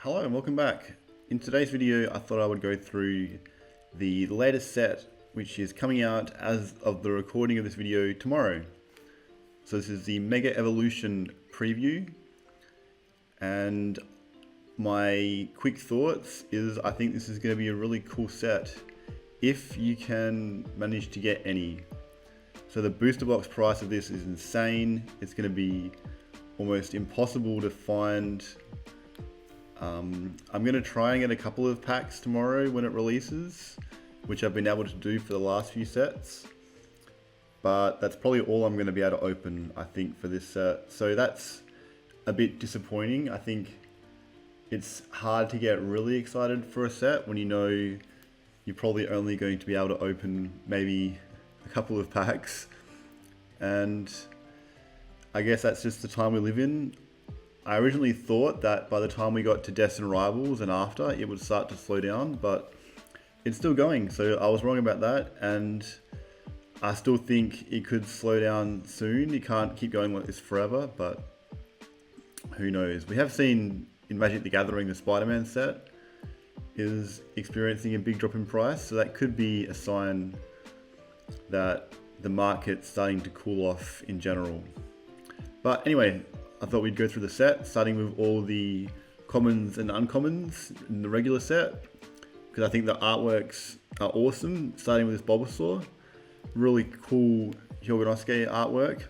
Hello and welcome back. In today's video I thought I would go through the latest set which is coming out as of the recording of this video tomorrow. So this is the Mega Evolution preview, and my quick thoughts is I think this is going to be a really cool set if you can manage to get any. So the booster box price of this is insane. It's going to be almost impossible to find. I'm going to try and get a couple of packs tomorrow when it releases, which I've been able to do for the last few sets. But that's probably all I'm going to be able to open, I think, for this set. So that's a bit disappointing. I think it's hard to get really excited for a set when you know you're probably only going to be able to open maybe a couple of packs. And I guess that's just the time we live in. I originally thought that by the time we got to Destined Rivals and after, it would start to slow down, but it's still going. So I was wrong about that, and I still think it could slow down soon. You can't keep going like this forever, but who knows? We have seen in Magic the Gathering, the Spider-Man set is experiencing a big drop in price, so that could be a sign that the market's starting to cool off in general. But anyway, I thought we'd go through the set, starting with all the commons and uncommons in the regular set, because I think the artworks are awesome, starting with this Bulbasaur. Really cool Hyoganosuke artwork.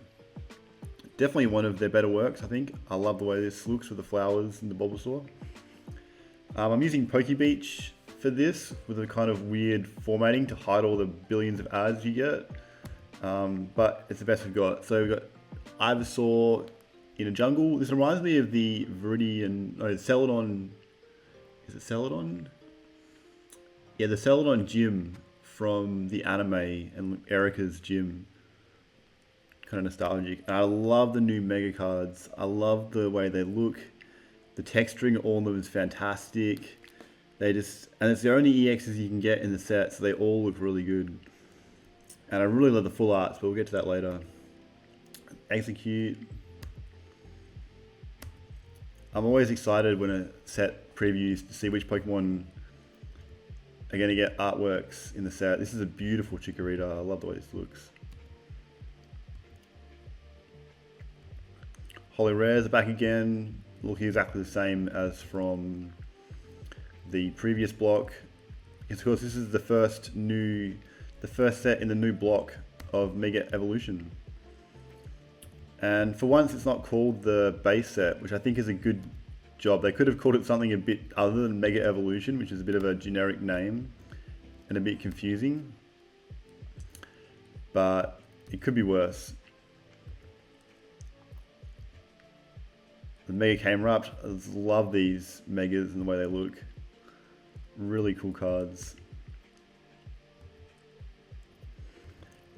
Definitely one of their better works, I think. I love the way this looks with the flowers and the Bulbasaur. I'm using PokeBeach for this, with a kind of weird formatting to hide all the billions of ads you get. But it's the best we've got. So we've got Ivysaur in a jungle. This reminds me of the Celadon. Is it Celadon? Yeah, the Celadon gym from the anime and Erica's gym. Kind of nostalgic. And I love the new Mega cards. I love the way they look. The texturing of all of them is fantastic. And it's the only EXs you can get in the set, so they all look really good. And I really love the full arts, but we'll get to that later. Execute. I'm always excited when a set previews to see which Pokemon are going to get artworks in the set. This is a beautiful Chikorita. I love the way this looks. Holy Rares are back again, looking exactly the same as from the previous block. Of course, this is the first set in the new block of Mega Evolution. And for once, it's not called the base set, which I think is a good job. They could have called it something a bit other than Mega Evolution, which is a bit of a generic name and a bit confusing. But it could be worse. The Mega Camerupt, I just love these Megas and the way they look. Really cool cards.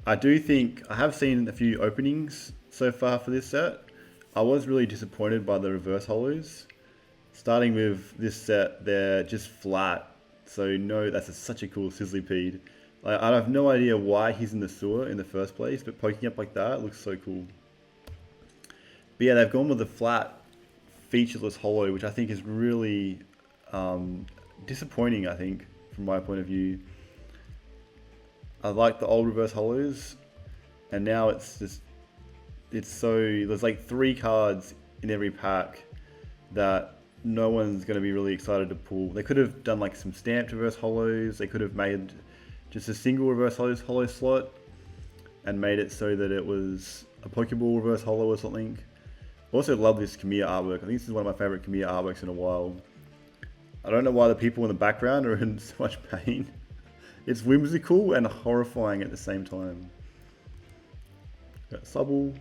I do think, I have seen a few openings so far for this set. I was really disappointed by the reverse holos. Starting with this set, they're just flat. So no, that's such a cool Sizzlypede. I have no idea why he's in the sewer in the first place, but poking up like that looks so cool. But yeah, they've gone with the flat, featureless holo, which I think is really disappointing, I think, from my point of view. I like the old reverse holos, and now there's like 3 cards in every pack that no one's going to be really excited to pull. They could have done like some stamped reverse holos. They could have made just a single reverse holo slot and made it so that it was a Pokeball reverse holo or something. I also love this Kamiya artwork. I think this is one of my favorite Kamiya artworks in a while. I don't know why the people in the background are in so much pain. It's whimsical and horrifying at the same time. Got Subble.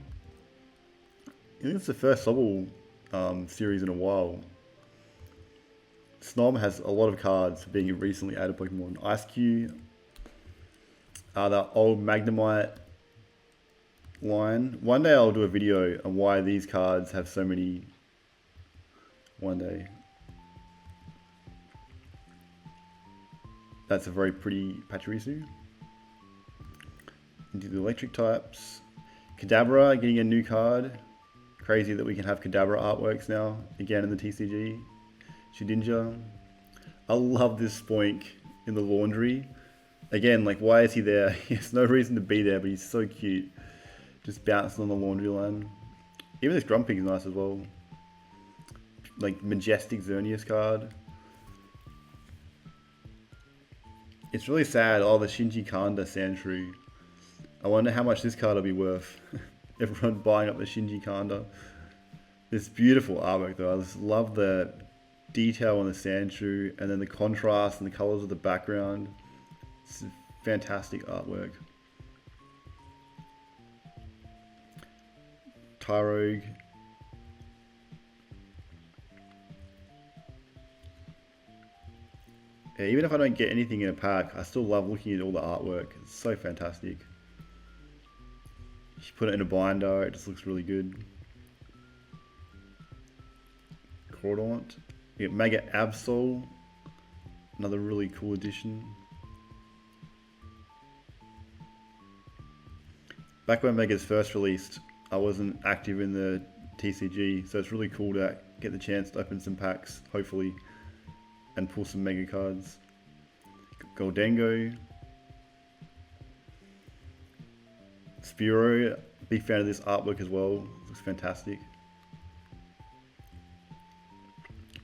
I think it's the first Subble series in a while. Snom has a lot of cards for being recently added Pokemon. Ice-Q. The old Magnemite line. One day I'll do a video on why these cards have so many. One day. That's a very pretty Pachirisu. Into the electric types. Kadabra getting a new card. Crazy that we can have Kadabra artworks now, again in the TCG. Shedinja. I love this Spoink in the laundry. Again, like, why is he there? He has no reason to be there, but he's so cute. Just bouncing on the laundry line. Even this Grumpig is nice as well. Like, Majestic Xerneas card. It's really sad. Oh, the Shinji Kanda Sandshrew. I wonder how much this card will be worth. Everyone buying up the Shinji Kanda. This beautiful artwork though. I just love the detail on the Sandshrew and then the contrast and the colors of the background. It's fantastic artwork. Tyrogue. Yeah, even if I don't get anything in a pack, I still love looking at all the artwork. It's so fantastic. You put it in a binder, it just looks really good. Cordaunt. You get Mega Absol. Another really cool addition. Back when Mega's first released, I wasn't active in the TCG, so it's really cool to get the chance to open some packs, hopefully, and pull some Mega cards. Goldengo. Spearow, big fan of this artwork as well, looks fantastic.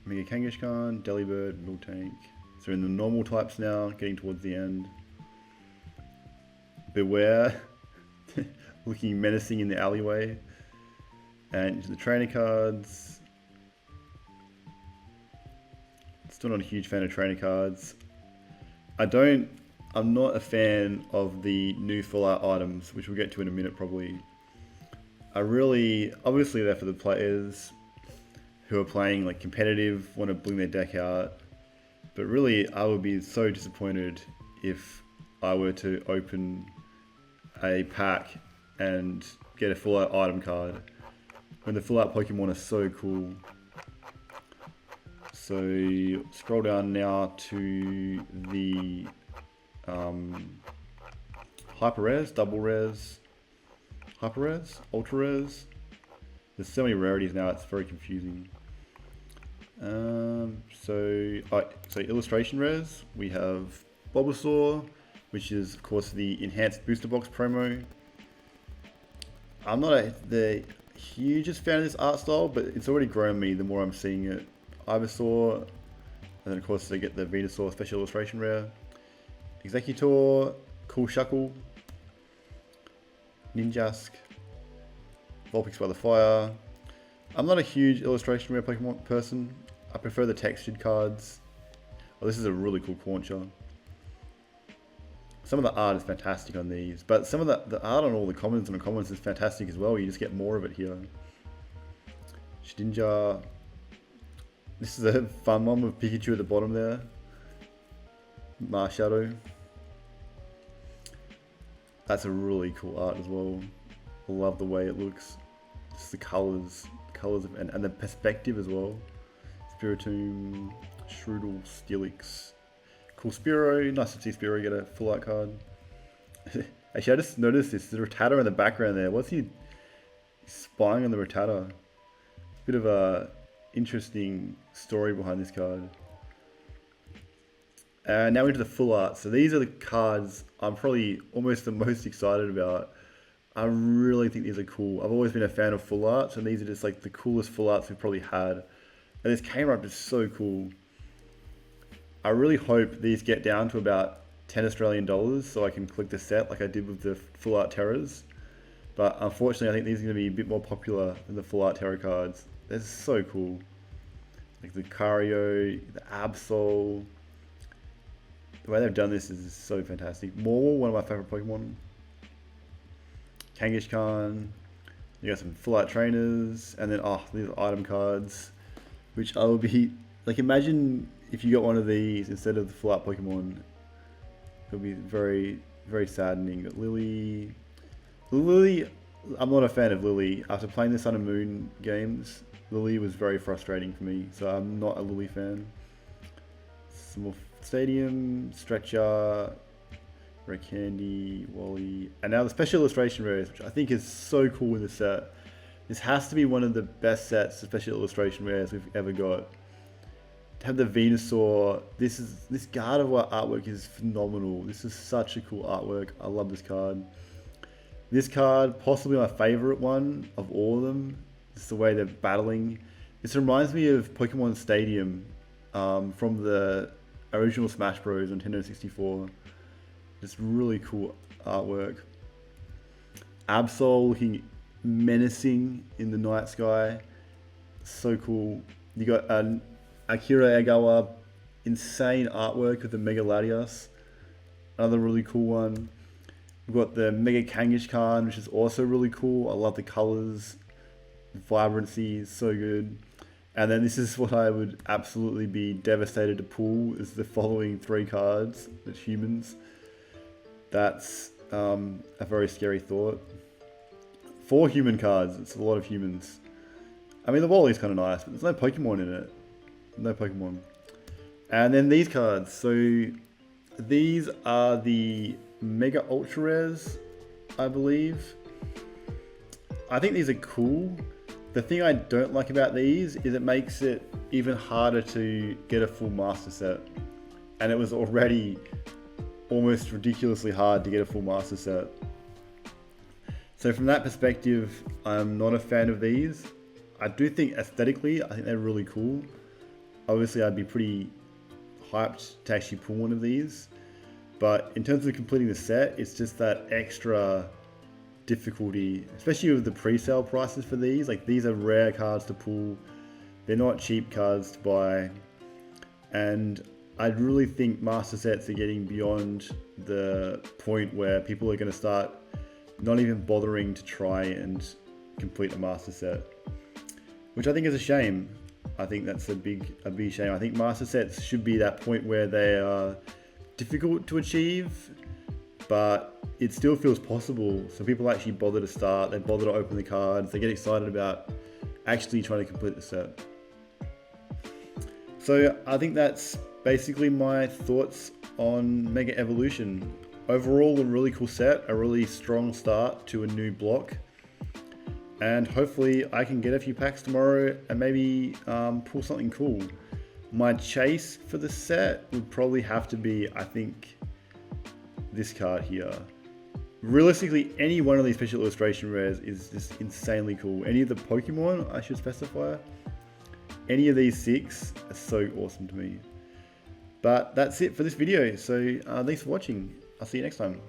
Mega Kangaskhan, Delibird, Miltank. So in the normal types now, getting towards the end. Beware, looking menacing in the alleyway. And into the trainer cards. Still not a huge fan of trainer cards. I'm not a fan of the new full art items, which we'll get to in a minute probably. Obviously they're for the players who are playing like competitive, want to bring their deck out. But really, I would be so disappointed if I were to open a pack and get a full art item card when the full art Pokemon are so cool. So scroll down now to the hyper rares, double rares, hyper rares, ultra rares. There's so many rarities now, it's very confusing. So illustration rares, we have Bulbasaur, which is of course the enhanced booster box promo. I'm not the hugest fan of this art style, but it's already grown me the more I'm seeing it. Ivysaur, and then of course they get the Venusaur special illustration rare. Executor, Cool Shuckle, Ninjask, Vulpix by the Fire. I'm not a huge illustration rare Pokemon person. I prefer the textured cards. Oh, this is a really cool Quancha. Some of the art is fantastic on these, but some of the art on all the commons and uncommons is fantastic as well. You just get more of it here. Shedinja. This is a fun one with Pikachu at the bottom there. Marshadow. That's a really cool art as well. I love the way it looks. Just the colours and the perspective as well. Spiritomb, Shroodle, Steelix. Cool Spearow. Nice to see Spearow get a full art card. Actually, I just noticed this. There's a Rattata in the background there. What's he spying on the Rattata? Bit of a interesting story behind this card. Now into the full art. So these are the cards I'm probably almost the most excited about. I really think these are cool. I've always been a fan of full arts, and these are just like the coolest full arts we've probably had. And this K-Rup is so cool. I really hope these get down to about 10 Australian dollars so I can collect the set like I did with the full art Terras. But unfortunately, I think these are going to be a bit more popular than the full art Terra cards. They're so cool. Like the Cario, the Absol. The way they've done this is so fantastic. Maul, one of my favorite Pokemon. Kangaskhan. You got some full art trainers, and then these item cards, which I would be like, imagine if you got one of these instead of the full art Pokemon. It would be very, very saddening. But Lily, I'm not a fan of Lily. After playing the Sun and Moon games, Lily was very frustrating for me, so I'm not a Lily fan. Some more Stadium, Stretcher, Red Candy, Wally, and now the special illustration rares, which I think is so cool in the set. This has to be one of the best sets of special illustration rares we've ever got. have the Venusaur. This Gardevoir artwork is phenomenal. This is such a cool artwork. I love this card. This card, possibly my favorite one of all of them. It's the way they're battling. This reminds me of Pokemon Stadium from the original Smash Bros. On Nintendo 64. Just really cool artwork. Absol looking menacing in the night sky. So cool. You got Akira Egawa, insane artwork with the Mega Latias. Another really cool one. We've got the Mega Kangaskhan, which is also really cool. I love the colors. The vibrancy is so good. And then this is what I would absolutely be devastated to pull, is the following 3 cards. That's humans. That's a very scary thought. 4 human cards. It's a lot of humans. I mean, the Wally's kind of nice, but there's no Pokemon in it. No Pokemon. And then these cards. So these are the Mega Ultra Rares, I believe. I think these are cool. The thing I don't like about these is it makes it even harder to get a full master set. And it was already almost ridiculously hard to get a full master set. So from that perspective, I'm not a fan of these. I do think aesthetically, I think they're really cool. Obviously, I'd be pretty hyped to actually pull one of these. But in terms of completing the set, it's just that extra difficulty, especially with the pre-sale prices for these. Like, these are rare cards to pull. They're not cheap cards to buy. And I really think master sets are getting beyond the point where people are going to start not even bothering to try and complete a master set, which I think is a shame. I think that's a big shame. I think master sets should be that point where they are difficult to achieve, but it still feels possible. So people actually bother to start, they bother to open the cards, they get excited about actually trying to complete the set. So I think that's basically my thoughts on Mega Evolution. Overall, a really cool set, a really strong start to a new block. And hopefully I can get a few packs tomorrow and maybe pull something cool. My chase for the set would probably have to be, I think, this card here. Realistically, any one of these special illustration rares is just insanely cool. Any of the Pokemon, I should specify. Any of these 6 are so awesome to me. But that's it for this video. So thanks for watching. I'll see you next time.